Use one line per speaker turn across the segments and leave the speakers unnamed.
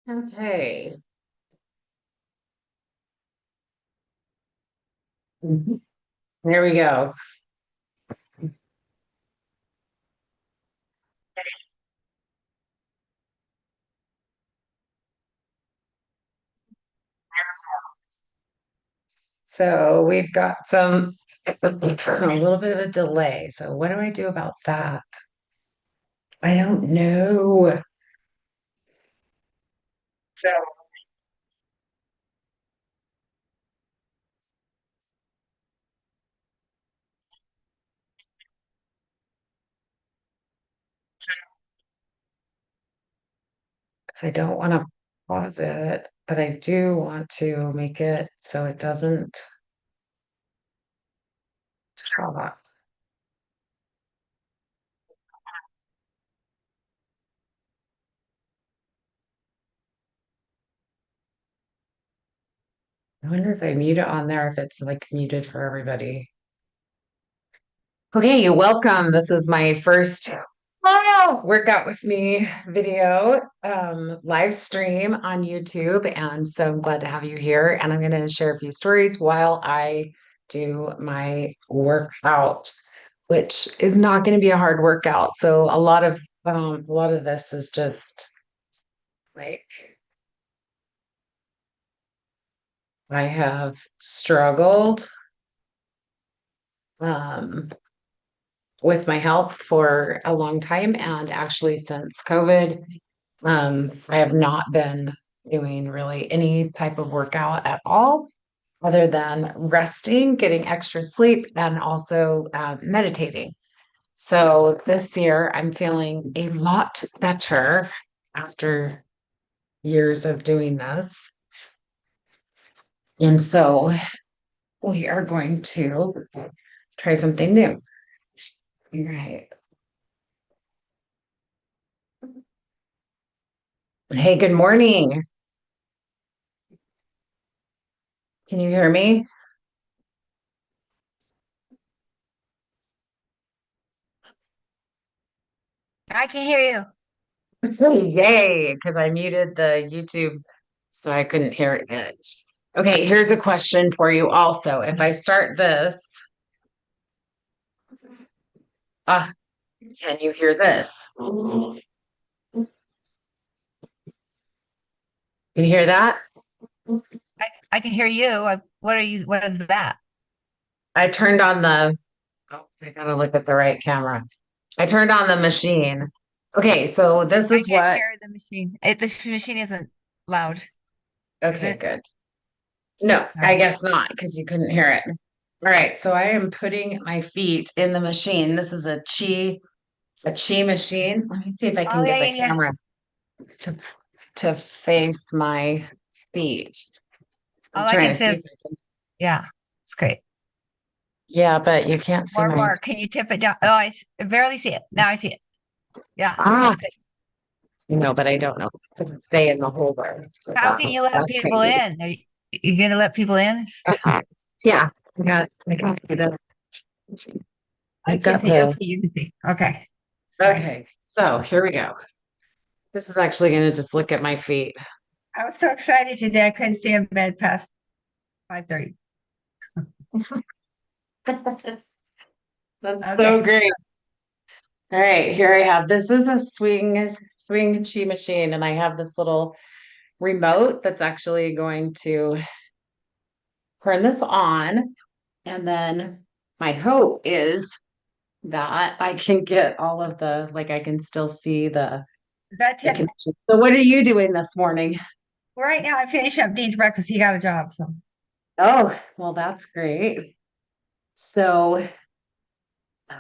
Okay. There we go. So we've got a little bit of a delay. So what do I do about that? I don't know. So I don't want to pause it, but I do want to make it so it doesn't stop. I wonder if I mute it on there, if it's like muted for everybody. Okay, welcome. This is my first workout with me video live stream on YouTube. And so I'm glad to have you here. And I'm going to share a few stories while I do my workout, which is not going to be a hard workout. So a lot of this is just like I have struggled um with my health for a long time. And actually, since COVID, I have not been doing really any type of workout at all, other than resting, getting extra sleep, and also meditating. So this year, I'm feeling a lot better after years of doing this. And so we are going to try something new. All right. Hey, good morning. Can you hear me?
I can hear you.
Yay, because I muted the YouTube so I couldn't hear it. Okay, here's a question for you also. If I start this, ah, can you hear this? Can you hear that?
I can hear you. What are you? What is that?
I turned on I gotta look at the right camera. I turned on the machine. Okay, so this
I
is
can't
what,
hear the machine. The machine isn't loud, is
okay,
it?
good. No,
All
I
right.
guess not because you couldn't hear it. All right, so I am putting my feet in the machine. This is a chi machine. Let me see if I
Oh
can
yeah,
get the
yeah, yeah.
camera to to face my feet. I'm
All I
trying
can
to
see
see if
is
I can.
yeah. It's great.
Yeah, but you can't see
More,
my
more. Can you tip it down? Oh, I barely see it. Now I see it. Yeah,
ah.
that's good.
No, but I don't know. Stay in the holder. So
How can you let people
okay.
in? You gonna let people in?
Yeah, I got I
I can
got
see.
the
Okay, you can see. Okay, it's fine.
okay. So here we go. This is actually going to just look at my feet.
I was so excited today. I couldn't stay in bed past 5:30.
That's
Okay,
so great. All right, here I have. This is a swing chi machine, and I have this little remote that's actually going to turn this on. And then my hope is that I can get all of like I can still see
is that
the
tip?
connection. So what are you doing this morning?
Right now, I finished up Dean's breakfast. He got a job, so
Oh, well, that's great. So uh,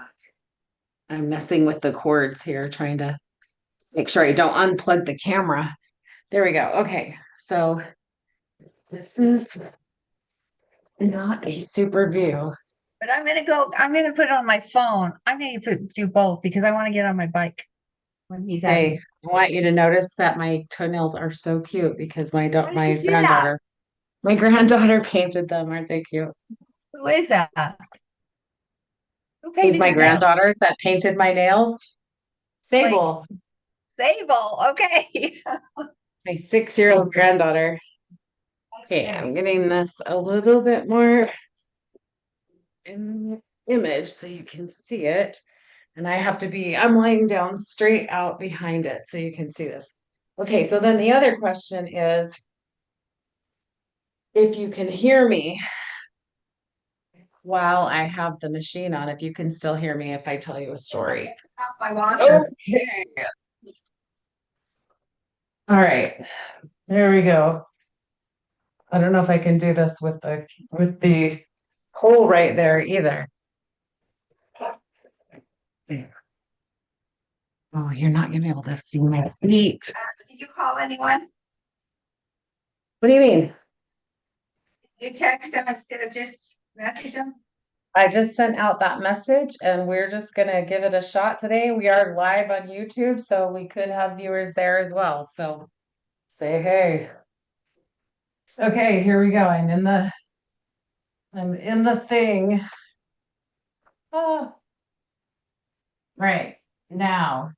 I'm messing with the cords here, trying to make sure I don't unplug the camera. There we go. Okay. So this is not a super view.
but I'm gonna go. I'm gonna put it on my phone. I'm gonna do both because I want to get on my bike when he's out
Hey,
here.
I want you to notice that my toenails are so cute because
How did
my
you do that?
granddaughter painted them. Aren't they cute?
Who is that? Who
Who's
painted
my
your nails?
granddaughter that painted my nails?
Like
Sable.
Sable. Okay.
my 6-year-old granddaughter. Okay,
Okay.
I'm getting this a little bit more in the image so you can see it. And I'm laying down straight out behind it so you can see this. Okay, so then the other question is if you can hear me while I have the machine on, if you can still hear me if I tell you a story.
Off my washer.
Okay. All right. There we go. I don't know if I can do this with the hole right there either. There. Oh, you're not gonna be able to see my feet.
Did you call anyone?
What do you mean?
You text them instead of just message them?
I just sent out that message and we're just gonna give it a shot today. We are live on YouTube, so we could have viewers there as well. So say hey. Okay, here we go. I'm in the thing. Oh, right now.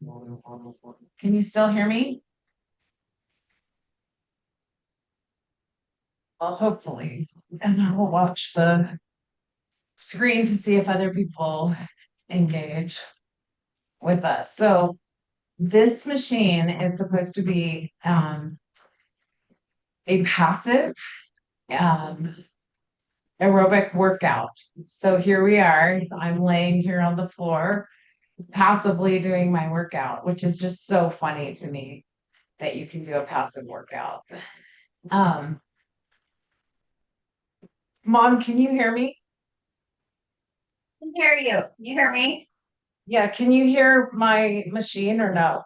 Can you still hear me? Well, hopefully. And I will watch the screen to see if other people engage with us. So this machine is supposed to be a passive um, aerobic workout. So here we are. I'm laying here on the floor, passively doing my workout, which is just so funny to me that you can do a passive workout. Um, Mom, can you hear me?
I can hear you. You hear me?
Yeah, can you hear my machine or no?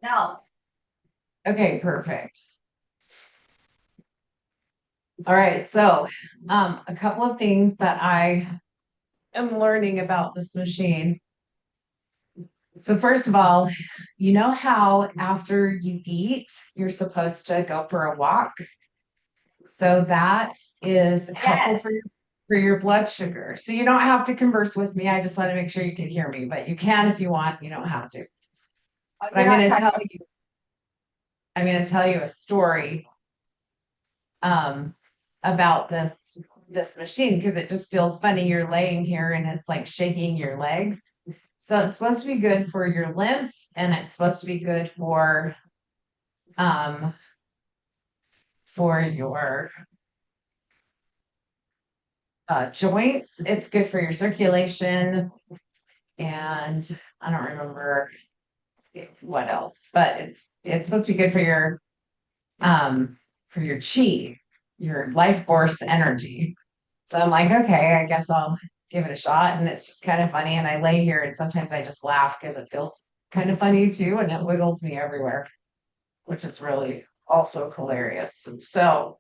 No.
Okay, perfect. All right, so a couple of things that I am learning about this machine. So first of all, you know how after you eat, you're supposed to go for a walk? So that is helpful
Yes.
for your blood sugar. So you don't have to converse with me. I just want to make sure you can hear me, but you can if you want, you don't have to.
Oh,
But
you're
I'm
not
going to
talking
tell
about.
you, I'm going to tell you a story um about this machine because it just feels funny. You're laying here and it's like shaking your legs. So it's supposed to be good for your lymph and it's supposed to be good um for your joints. It's good for your circulation and I don't remember what else, but it's supposed to be good for your chi, your life force energy. So I'm like, okay, I guess I'll give it a shot. And it's just kind of funny. And I lay here and sometimes I just laugh because it feels kind of funny too. And it wiggles me everywhere, which is really also hilarious. So,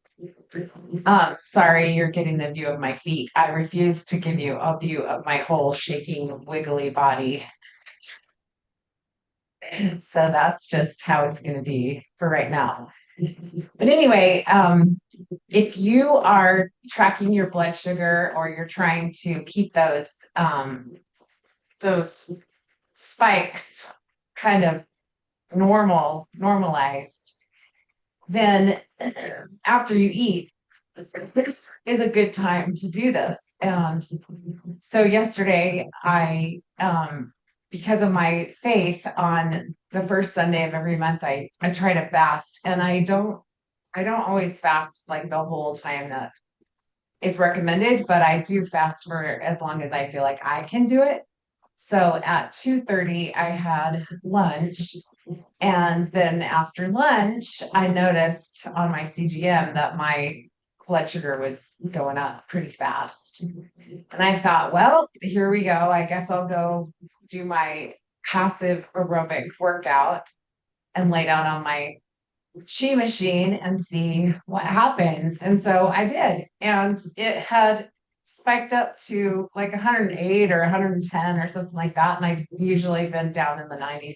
sorry, you're getting the view of my feet. I refuse to give you a view of my whole shaking, wiggly body. So that's just how it's going to be for right now. But anyway, if you are tracking your blood sugar or you're trying to keep those spikes kind of normalized, then after you eat is a good time to do this. And so yesterday because of my faith on the first Sunday of every month, I try to fast and I don't always fast like the whole time that is recommended, but I do fast for as long as I feel like I can do it. So at 2:30, I had lunch. And then after lunch, I noticed on my CGM that my blood sugar was going up pretty fast. And I thought, well, here we go. I guess I'll go do my passive aerobic workout and lay down on my chi machine and see what happens. And so I did. And it had spiked up to like 108 or 110 or something like that. And I've usually been down in the 90s.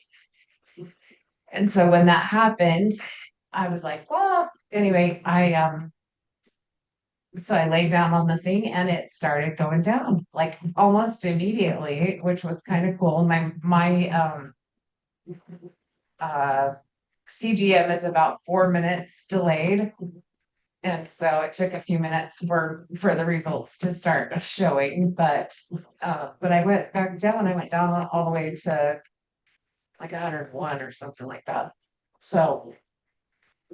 And so when that happened, I was like, well, anyway, so I laid down on the thing and it started going down like almost immediately, which was kind of cool. My uh CGM is about 4 minutes delayed. And so it took a few minutes for the results to start showing, but I went back down. I went down all the way to like 101 or something like that. So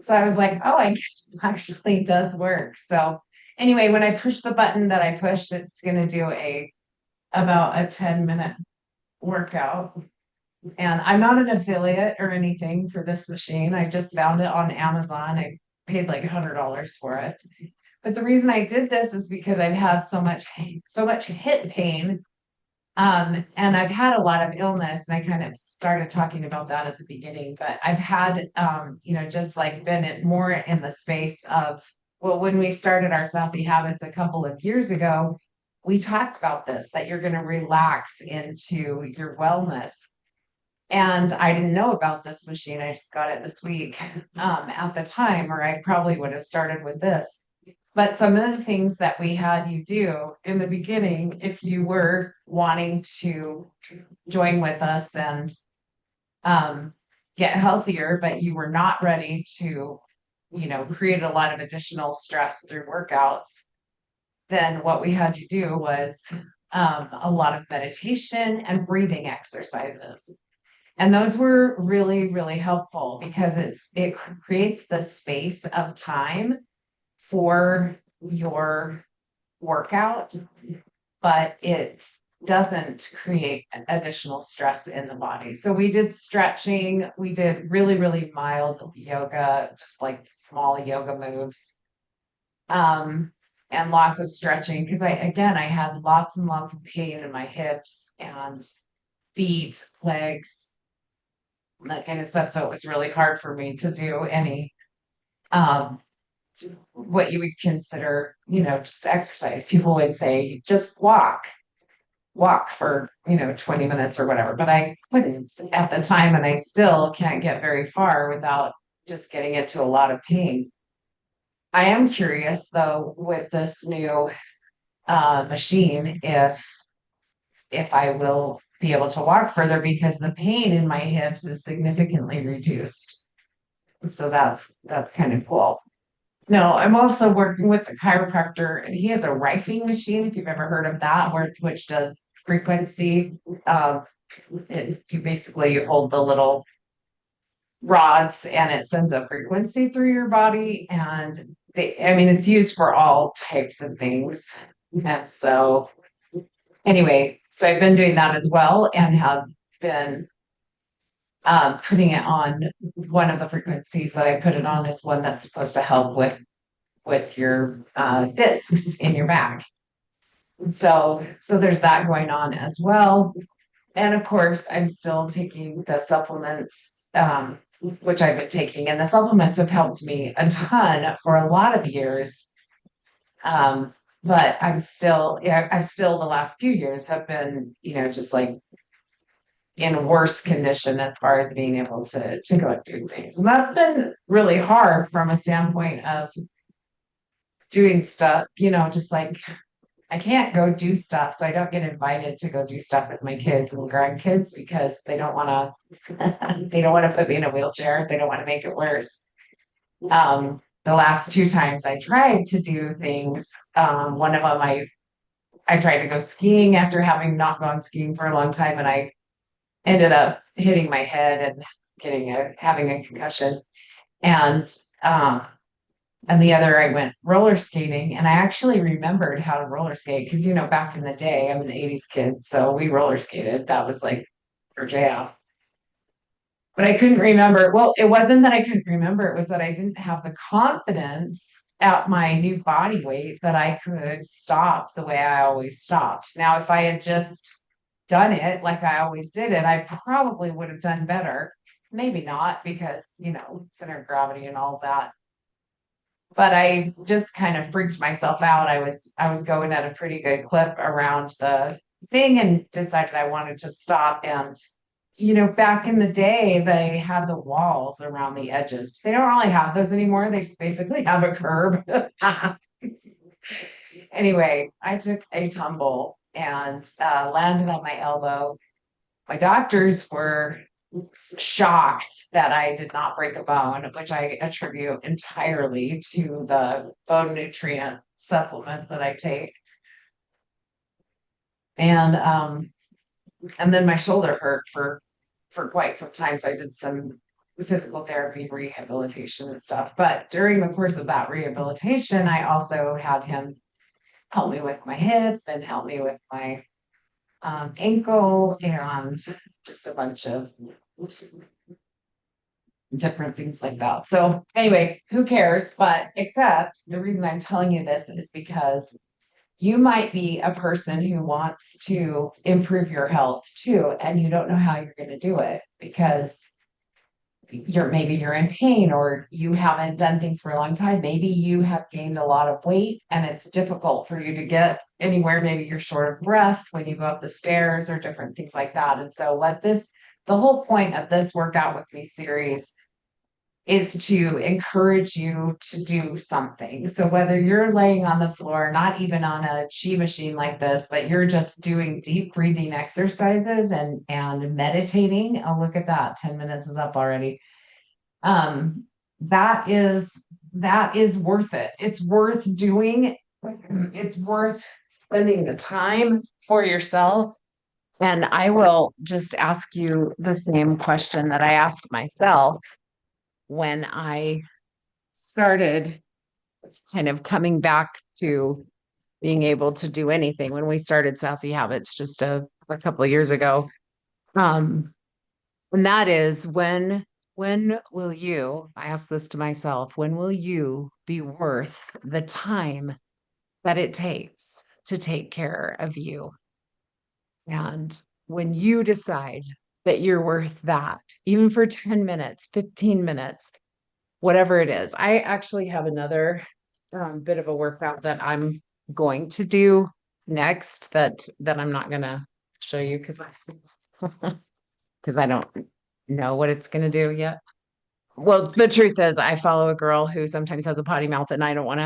so I was like, oh, I guess it actually does work. So anyway, when I push the button that I pushed, it's gonna do a about a 10-minute workout. And I'm not an affiliate or anything for this machine. I just found it on Amazon. I paid like $100 for it. But the reason I did this is because I've had so much hip pain. And I've had a lot of illness, and I kind of started talking about that at the beginning, but I've had, just like been more in the space of, well, when we started our Sassy Habits a couple of years ago, we talked about this, that you're going to relax into your wellness. And I didn't know about this machine. I just got it this week at the time, or I probably would have started with this. But some of the things that we had you do in the beginning, if you were wanting to join with us and um, get healthier, but you were not ready to, create a lot of additional stress through workouts, then what we had you do was a lot of meditation and breathing exercises. And those were really, really helpful because it creates the space of time for your workout, but it doesn't create additional stress in the body. So we did stretching, we did really, really mild yoga, just like small yoga moves. And lots of stretching because I had lots and lots of pain in my hips and feet, legs, that kind of stuff. So it was really hard for me to do any um what you would consider, just exercise. People would say just walk for, 20 minutes or whatever, but I couldn't at the time, and I still can't get very far without just getting into a lot of pain. I am curious though with this new machine if I will be able to walk further because the pain in my hips is significantly reduced. So that's kind of cool. No, I'm also working with the chiropractor, and he has a rifing machine, if you've ever heard of that, which does frequency. Um, you hold the little rods and it sends a frequency through your body. And I mean, it's used for all types of things. And so, anyway, so I've been doing that as well and have been putting it on. One of the frequencies that I put it on is one that's supposed to help with your discs in your back. So there's that going on as well. And of course, I'm still taking the supplements, which I've been taking, and the supplements have helped me a ton for a lot of years. But I'm still the last few years have been, just like in worse condition as far as being able to go and do things. And that's been really hard from a standpoint of doing stuff, just like I can't go do stuff, so I don't get invited to go do stuff with my kids and grandkids because they don't want to they don't want to put me in a wheelchair. They don't want to make it worse. The last two times I tried to do things, one of them I tried to go skiing after having not gone skiing for a long time, and I ended up hitting my head and having a concussion. And um, and the other I went roller skating, and I actually remembered how to roller skate because back in the day I'm an 80s kid, so we roller skated. That was like our jam. But I couldn't remember. Well, it wasn't that I couldn't remember, it was that I didn't have the confidence at my new body weight that I could stop the way I always stopped. Now, if I had just done it like I always did it, I probably would have done better. Maybe not because, center of gravity and all of that, but I just kind of freaked myself out. I was going at a pretty good clip around the thing and decided I wanted to stop. And back in the day, they had the walls around the edges. They don't really have those anymore. They just basically have a curb. Anyway, I took a tumble and landed on my elbow. My doctors were shocked that I did not break a bone, which I attribute entirely to the bone nutrient supplement that I take. And and then my shoulder hurt for quite some time. So I did some physical therapy, rehabilitation and stuff. But during the course of that rehabilitation, I also had him help me with my hip and help me with my ankle and just a bunch of different things like that. So anyway, who cares? But except the reason I'm telling you this is because you might be a person who wants to improve your health too, and you don't know how you're going to do it because maybe you're in pain or you haven't done things for a long time. Maybe you have gained a lot of weight and it's difficult for you to get anywhere. Maybe you're short of breath when you go up the stairs or different things like that. And so the whole point of this workout with me series is to encourage you to do something. So whether you're laying on the floor, not even on a chi machine like this, but you're just doing deep breathing exercises and meditating. Oh, look at that. 10 minutes is up already. Um, that is that is worth it. It's worth doing. It's worth spending the time for yourself. And I will just ask you the same question that I asked myself when I started kind of coming back to being able to do anything when we started Sassy Habits just a couple of years ago. Um, and that is when will you, I ask this to myself, when will you be worth the time that it takes to take care of you? And when you decide that you're worth that, even for 10 minutes, 15 minutes, whatever it is. I actually have another bit of a workout that I'm going to do next that I'm not gonna show you because because I don't know what it's gonna do yet. Well, the truth is I follow a girl who sometimes has a potty mouth and I don't want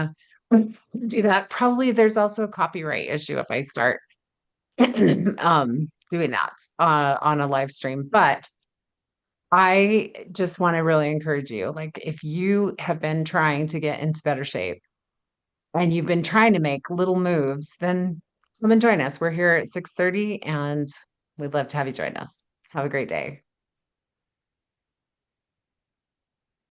to do that. Probably there's also a copyright issue if I start doing that on a live stream. But I just want to really encourage you. Like, if you have been trying to get into better shape and you've been trying to make little moves, then come and join us. We're here at 6:30 and we'd love to have you join us. Have a great day.